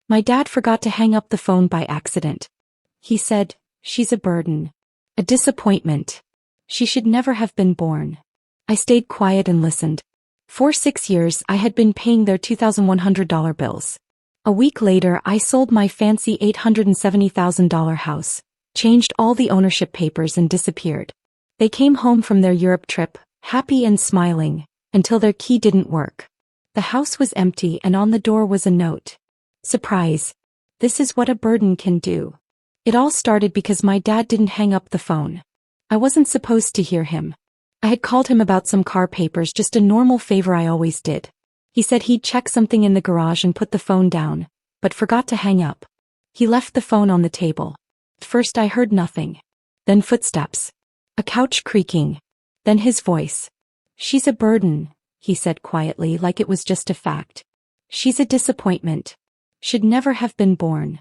My dad forgot to hang up the phone by accident. He said, "She's a burden. A disappointment. She should never have been born." I stayed quiet and listened. For 6 years I had been paying their $2,100 bills. A week later I sold my fancy $870,000 house, changed all the ownership papers and disappeared. They came home from their Europe trip, happy and smiling, until their key didn't work. The house was empty and on the door was a note. "Surprise. This is what a burden can do." It all started because my dad didn't hang up the phone. I wasn't supposed to hear him. I had called him about some car papers, just a normal favor I always did. He said he'd check something in the garage and put the phone down, but forgot to hang up. He left the phone on the table. At first I heard nothing. Then footsteps. A couch creaking. Then his voice. "She's a burden," he said quietly, like it was just a fact. "She's a disappointment. Should never have been born."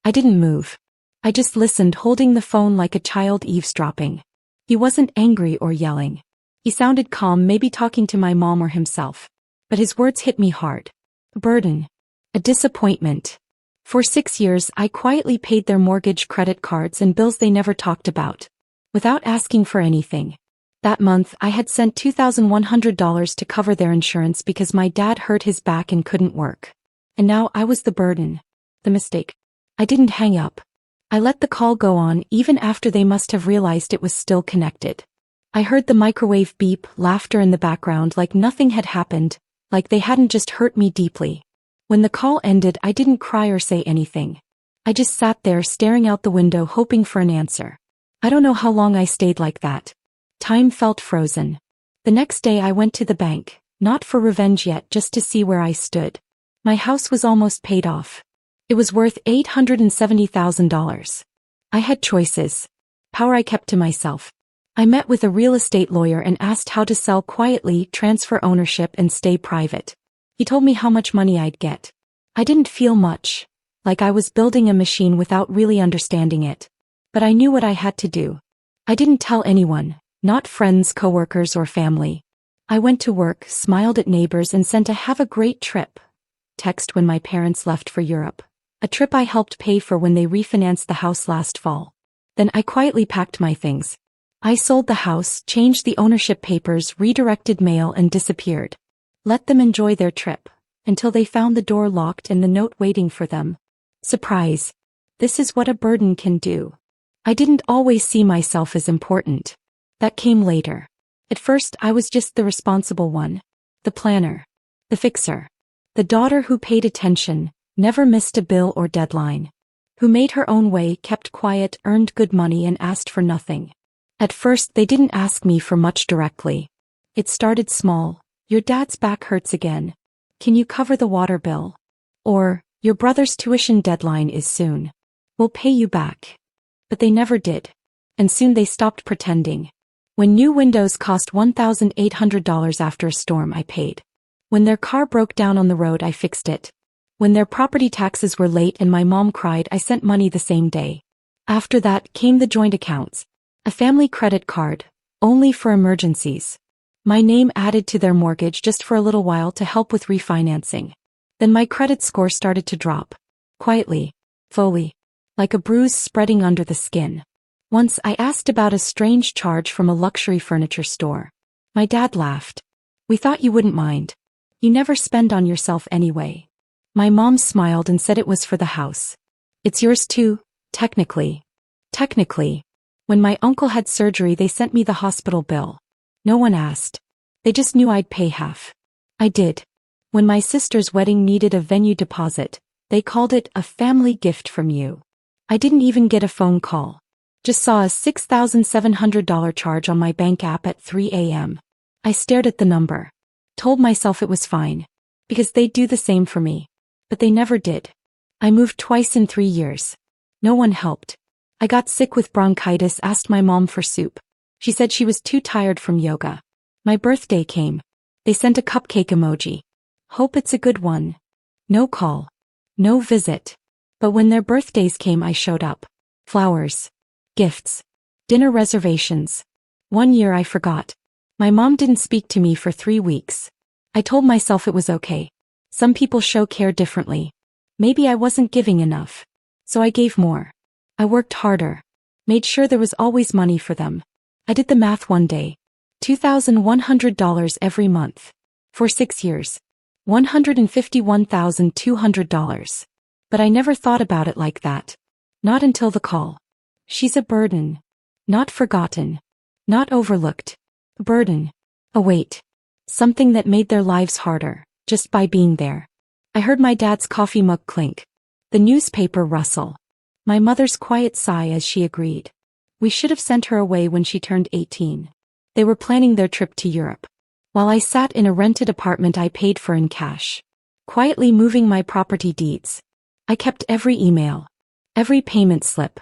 I didn't move. I just listened, holding the phone like a child eavesdropping. He wasn't angry or yelling. He sounded calm, maybe talking to my mom or himself. But his words hit me hard. A burden. A disappointment. For 6 years I quietly paid their mortgage, credit cards, and bills they never talked about. Without asking for anything. That month I had sent $2,100 to cover their insurance because my dad hurt his back and couldn't work. And now I was the burden. The mistake. I didn't hang up. I let the call go on even after they must have realized it was still connected. I heard the microwave beep, laughter in the background, like nothing had happened, like they hadn't just hurt me deeply. When the call ended I didn't cry or say anything. I just sat there staring out the window, hoping for an answer. I don't know how long I stayed like that. Time felt frozen. The next day I went to the bank, not for revenge yet, just to see where I stood. My house was almost paid off. It was worth $870,000. I had choices. Power I kept to myself. I met with a real estate lawyer and asked how to sell quietly, transfer ownership, and stay private. He told me how much money I'd get. I didn't feel much, like I was building a machine without really understanding it. But I knew what I had to do. I didn't tell anyone, not friends, coworkers, or family. I went to work, smiled at neighbors, and sent a "have a great trip" text when my parents left for Europe. A trip I helped pay for when they refinanced the house last fall. Then I quietly packed my things. I sold the house, changed the ownership papers, redirected mail, and disappeared. Let them enjoy their trip, until they found the door locked and the note waiting for them. Surprise. This is what a burden can do. I didn't always see myself as important. That came later. At first I was just the responsible one. The planner. The fixer. The daughter who paid attention, never missed a bill or deadline. Who made her own way, kept quiet, earned good money, and asked for nothing. At first they didn't ask me for much directly. It started small. "Your dad's back hurts again. Can you cover the water bill?" Or, "Your brother's tuition deadline is soon. We'll pay you back." But they never did. And soon they stopped pretending. When new windows cost $1,800 after a storm, I paid. When their car broke down on the road, I fixed it. When their property taxes were late and my mom cried, I sent money the same day. After that came the joint accounts. A family credit card, only for emergencies. My name added to their mortgage just for a little while to help with refinancing. Then my credit score started to drop. Quietly. Slowly. Like a bruise spreading under the skin. Once I asked about a strange charge from a luxury furniture store. My dad laughed. "We thought you wouldn't mind. You never spend on yourself anyway." My mom smiled and said it was for the house. "It's yours too, technically." Technically. When my uncle had surgery, they sent me the hospital bill. No one asked. They just knew I'd pay half. I did. When my sister's wedding needed a venue deposit, they called it a family gift from you. I didn't even get a phone call. Just saw a $6,700 charge on my bank app at 3 a.m. I stared at the number. Told myself it was fine. Because they'd do the same for me. But they never did. I moved twice in 3 years. No one helped. I got sick with bronchitis, asked my mom for soup. She said she was too tired from yoga. My birthday came. They sent a cupcake emoji. Hope it's a good one. No call. No visit. But when their birthdays came, I showed up. Flowers. Gifts. Dinner reservations. One year I forgot. My mom didn't speak to me for 3 weeks. I told myself it was okay. Some people show care differently. Maybe I wasn't giving enough. So I gave more. I worked harder. Made sure there was always money for them. I did the math one day. $2,100 every month. For 6 years. $151,200. But I never thought about it like that. Not until the call. She's a burden. Not forgotten. Not overlooked. A burden. A weight. Something that made their lives harder, just by being there. I heard my dad's coffee mug clink. The newspaper rustle. My mother's quiet sigh as she agreed. We should have sent her away when she turned 18. They were planning their trip to Europe. While I sat in a rented apartment I paid for in cash. Quietly moving my property deeds. I kept every email. Every payment slip.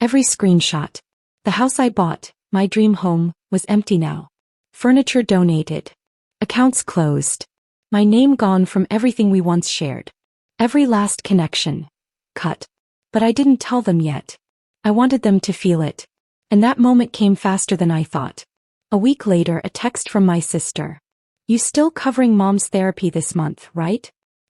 Every screenshot. The house I bought, my dream home, was empty now. Furniture donated. Accounts closed. My name gone from everything we once shared. Every last connection. Cut. But I didn't tell them yet. I wanted them to feel it. And that moment came faster than I thought. A week later, a text from my sister. You still covering mom's therapy this month, right?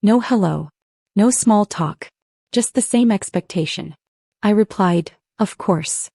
No hello. No small talk. Just the same expectation. I replied, of course.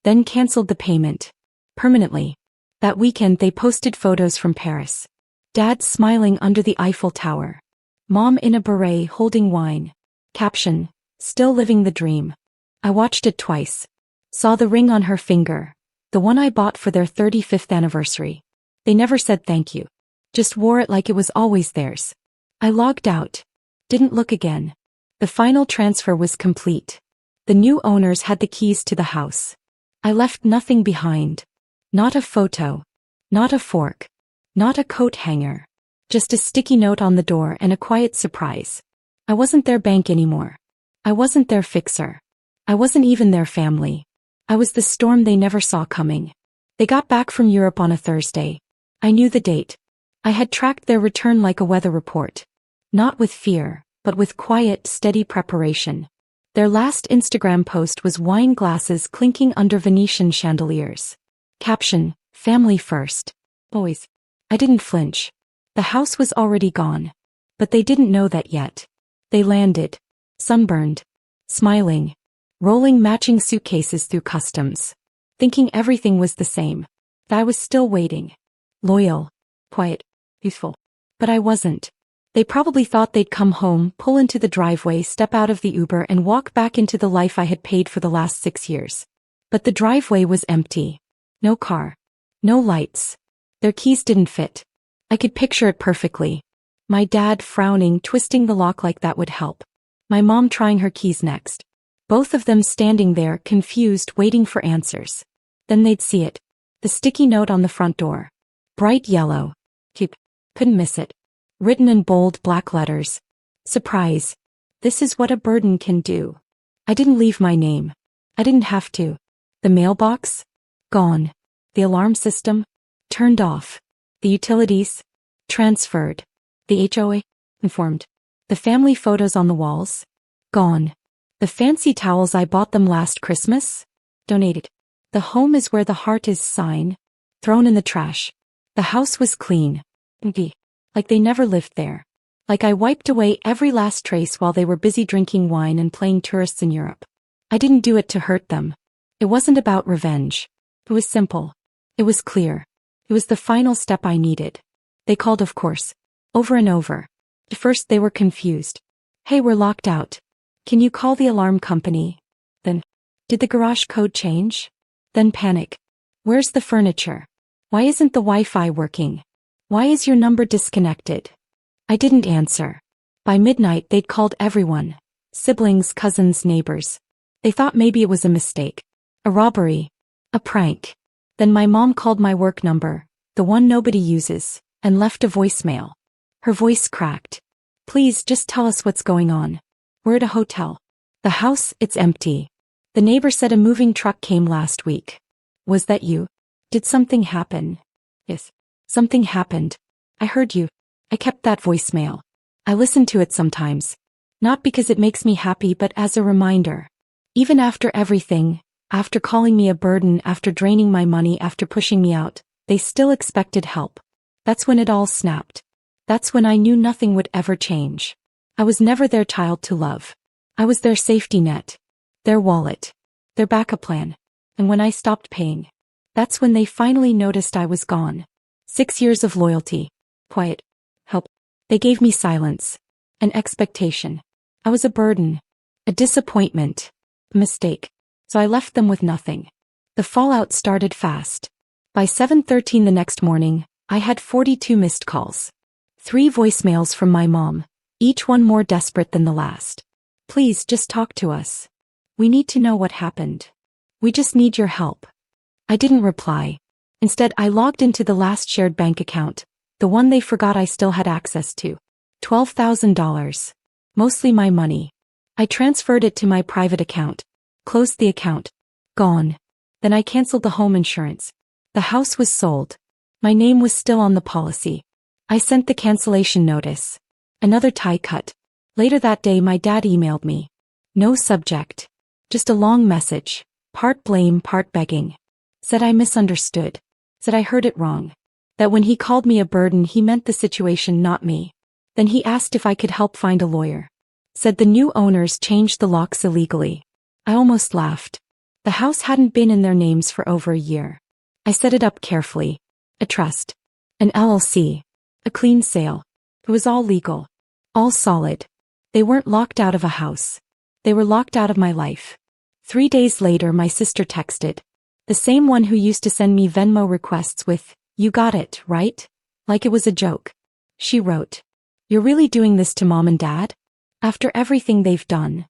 Then canceled the payment. Permanently. That weekend they posted photos from Paris. Dad smiling under the Eiffel Tower. Mom in a beret holding wine. Caption, still living the dream. I watched it twice. Saw the ring on her finger. The one I bought for their 35th anniversary. They never said thank you. Just wore it like it was always theirs. I logged out. Didn't look again. The final transfer was complete. The new owners had the keys to the house. I left nothing behind. Not a photo. Not a fork. Not a coat hanger. Just a sticky note on the door and a quiet surprise. I wasn't their bank anymore. I wasn't their fixer. I wasn't even their family. I was the storm they never saw coming. They got back from Europe on a Thursday. I knew the date. I had tracked their return like a weather report. Not with fear, but with quiet, steady preparation. Their last Instagram post was wine glasses clinking under Venetian chandeliers. Caption, family first. Always. I didn't flinch. The house was already gone. But they didn't know that yet. They landed. Sunburned. Smiling. Rolling matching suitcases through customs. Thinking everything was the same. That I was still waiting. Loyal. Quiet. Youthful. But I wasn't. They probably thought they'd come home, pull into the driveway, step out of the Uber and walk back into the life I had paid for the last 6 years. But the driveway was empty. No car. No lights. Their keys didn't fit. I could picture it perfectly. My dad frowning, twisting the lock like that would help. My mom trying her keys next. Both of them standing there, confused, waiting for answers. Then they'd see it. The sticky note on the front door. Bright yellow. Couldn't miss it. Written in bold black letters. Surprise. This is what a burden can do. I didn't leave my name. I didn't have to. The mailbox? Gone. The alarm system? Turned off. The utilities? Transferred. The HOA? Informed. The family photos on the walls? Gone. The fancy towels I bought them last Christmas? Donated. The home is where the heart is sign? Thrown in the trash. The house was clean. Empty. Like they never lived there. Like I wiped away every last trace while they were busy drinking wine and playing tourists in Europe. I didn't do it to hurt them. It wasn't about revenge. It was simple. It was clear. It was the final step I needed. They called, of course. Over and over. At first they were confused. Hey, we're locked out. Can you call the alarm company? Then, did the garage code change? Then panic. Where's the furniture? Why isn't the Wi-Fi working? Why is your number disconnected? I didn't answer. By midnight they'd called everyone. Siblings, cousins, neighbors. They thought maybe it was a mistake. A robbery. A prank. Then my mom called my work number, the one nobody uses, and left a voicemail. Her voice cracked. Please just tell us what's going on. We're at a hotel. The house, it's empty. The neighbor said a moving truck came last week. Was that you? Did something happen? Yes. Something happened. I heard you. I kept that voicemail. I listen to it sometimes. Not because it makes me happy but as a reminder. Even after everything, after calling me a burden, after draining my money, after pushing me out, they still expected help. That's when it all snapped. That's when I knew nothing would ever change. I was never their child to love. I was their safety net, their wallet, their backup plan. And when I stopped paying, that's when they finally noticed I was gone. 6 years of loyalty, quiet, help. They gave me silence, an expectation. I was a burden, a disappointment, a mistake. So I left them with nothing. The fallout started fast. By 7:13 the next morning, I had 42 missed calls. 3 voicemails from my mom, each one more desperate than the last. Please just talk to us. We need to know what happened. We just need your help. I didn't reply. Instead, I logged into the last shared bank account, the one they forgot I still had access to. $12,000. Mostly my money. I transferred it to my private account. Closed the account. Gone. Then I canceled the home insurance. The house was sold. My name was still on the policy. I sent the cancellation notice. Another tie cut. Later that day my dad emailed me. No subject. Just a long message. Part blame, part begging. Said I misunderstood. Said I heard it wrong. That when he called me a burden he meant the situation, not me. Then he asked if I could help find a lawyer. Said the new owners changed the locks illegally. I almost laughed. The house hadn't been in their names for over a year. I set it up carefully. A trust. An LLC. A clean sale. It was all legal. All solid. They weren't locked out of a house. They were locked out of my life. 3 days later my sister texted. The same one who used to send me Venmo requests with, "You got it, right?" Like it was a joke. She wrote, "You're really doing this to mom and dad? After everything they've done."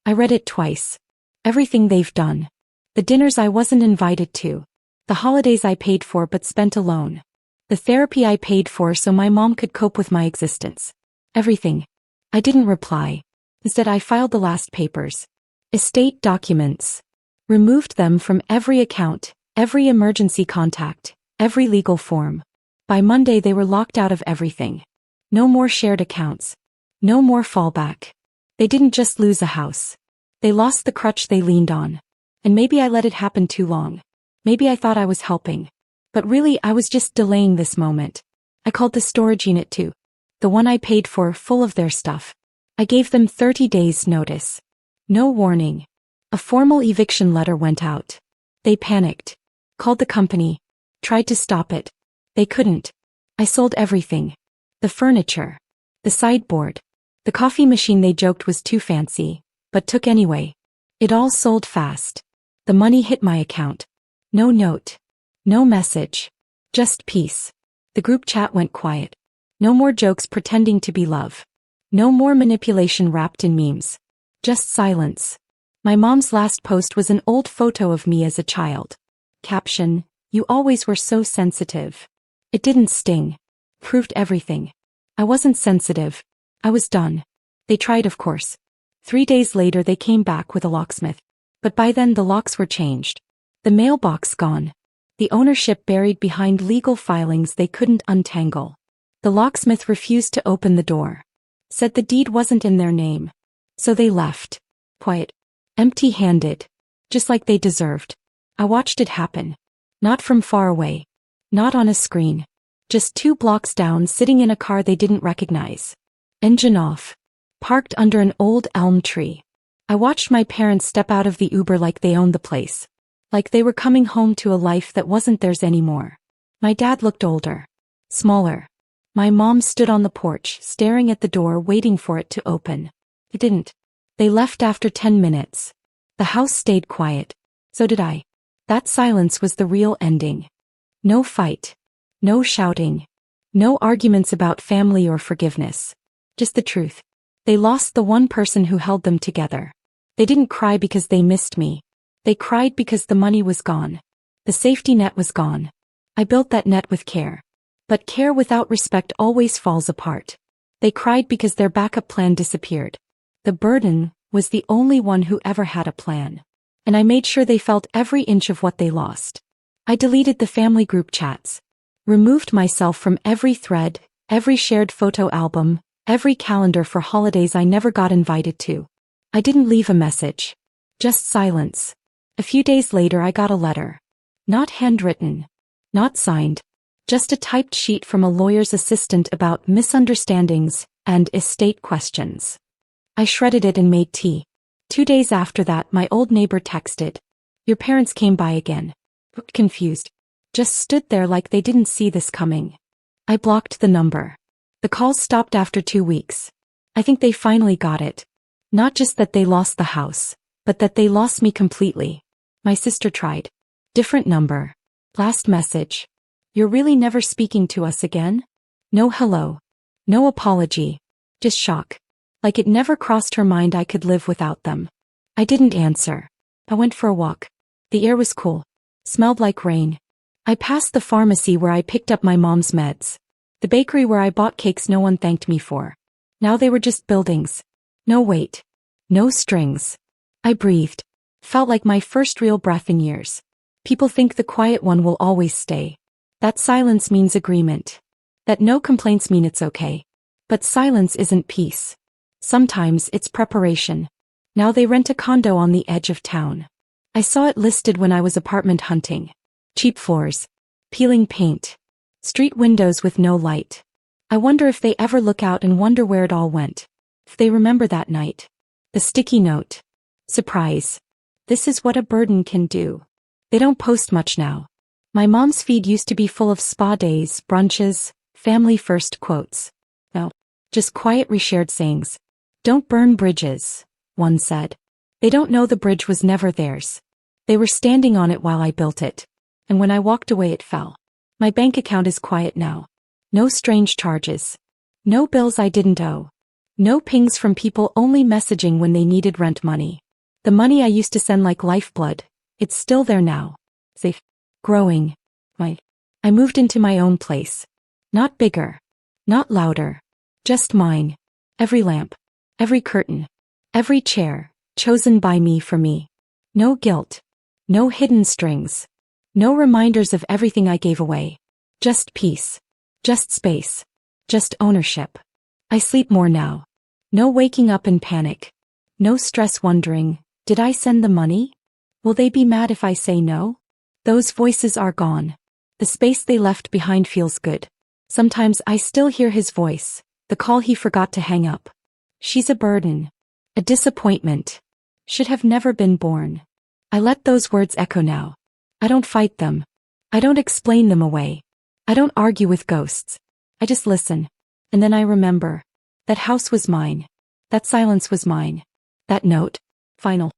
I read it twice. Everything they've done. The dinners I wasn't invited to. The holidays I paid for but spent alone. The therapy I paid for so my mom could cope with my existence. Everything. I didn't reply. Instead I filed the last papers. Estate documents. Removed them from every account, every emergency contact, every legal form. By Monday they were locked out of everything. No more shared accounts. No more fallback. They didn't just lose a house. They lost the crutch they leaned on. And maybe I let it happen too long. Maybe I thought I was helping. But really I was just delaying this moment. I called the storage unit too. The one I paid for, full of their stuff. I gave them 30 days notice. No warning. A formal eviction letter went out. They panicked. Called the company. Tried to stop it. They couldn't. I sold everything. The furniture. The sideboard. The coffee machine they joked was too fancy, but took anyway. It all sold fast. The money hit my account. No note. No message. Just peace. The group chat went quiet. No more jokes pretending to be love. No more manipulation wrapped in memes. Just silence. My mom's last post was an old photo of me as a child. Caption, "You always were so sensitive." It didn't sting. Proved everything. I wasn't sensitive. I was done. They tried, of course. 3 days later they came back with a locksmith. But by then the locks were changed. The mailbox gone. The ownership buried behind legal filings they couldn't untangle. The locksmith refused to open the door. Said the deed wasn't in their name. So they left. Quiet. Empty-handed. Just like they deserved. I watched it happen. Not from far away. Not on a screen. Just 2 blocks down, sitting in a car they didn't recognize. Engine off. Parked under an old elm tree. I watched my parents step out of the Uber like they owned the place. Like they were coming home to a life that wasn't theirs anymore. My dad looked older. Smaller. My mom stood on the porch, staring at the door, waiting for it to open. It didn't. They left after 10 minutes. The house stayed quiet. So did I. That silence was the real ending. No fight. No shouting. No arguments about family or forgiveness. Just the truth. They lost the one person who held them together. They didn't cry because they missed me. They cried because the money was gone. The safety net was gone. I built that net with care. But care without respect always falls apart. They cried because their backup plan disappeared. The burden was the only one who ever had a plan. And I made sure they felt every inch of what they lost. I deleted the family group chats. Removed myself from every thread, every shared photo album, every calendar for holidays I never got invited to. I didn't leave a message. Just silence. A few days later I got a letter. Not handwritten. Not signed. Just a typed sheet from a lawyer's assistant about misunderstandings, and estate questions. I shredded it and made tea. 2 days after that, my old neighbor texted, "Your parents came by again." Looked confused. Just stood there like they didn't see this coming. I blocked the number. The calls stopped after 2 weeks. I think they finally got it. Not just that they lost the house, but that they lost me completely. My sister tried. Different number. Last message. "You're really never speaking to us again?" No hello. No apology. Just shock. Like it never crossed her mind I could live without them. I didn't answer. I went for a walk. The air was cool. Smelled like rain. I passed the pharmacy where I picked up my mom's meds. The bakery where I bought cakes no one thanked me for. Now they were just buildings. No weight. No strings. I breathed. Felt like my first real breath in years. People think the quiet one will always stay. That silence means agreement. That no complaints mean it's okay. But silence isn't peace. Sometimes it's preparation. Now they rent a condo on the edge of town. I saw it listed when I was apartment hunting. Cheap floors. Peeling paint. Street windows with no light. I wonder if they ever look out and wonder where it all went. If they remember that night. The sticky note. Surprise. This is what a burden can do. They don't post much now. My mom's feed used to be full of spa days, brunches, family first quotes. No. Just quiet reshared sayings. "Don't burn bridges," one said. They don't know the bridge was never theirs. They were standing on it while I built it. And when I walked away it fell. My bank account is quiet now. No strange charges. No bills I didn't owe. No pings from people only messaging when they needed rent money. The money I used to send like lifeblood, it's still there now. Safe. Growing. I moved into my own place. Not bigger. Not louder. Just mine. Every lamp. Every curtain. Every chair, chosen by me for me. No guilt. No hidden strings. No reminders of everything I gave away. Just peace. Just space. Just ownership. I sleep more now. No waking up in panic. No stress wondering, did I send the money? Will they be mad if I say no? Those voices are gone. The space they left behind feels good. Sometimes I still hear his voice, the call he forgot to hang up. She's a burden. A disappointment. Should have never been born. I let those words echo now. I don't fight them. I don't explain them away. I don't argue with ghosts. I just listen. And then I remember. That house was mine. That silence was mine. That note. Final.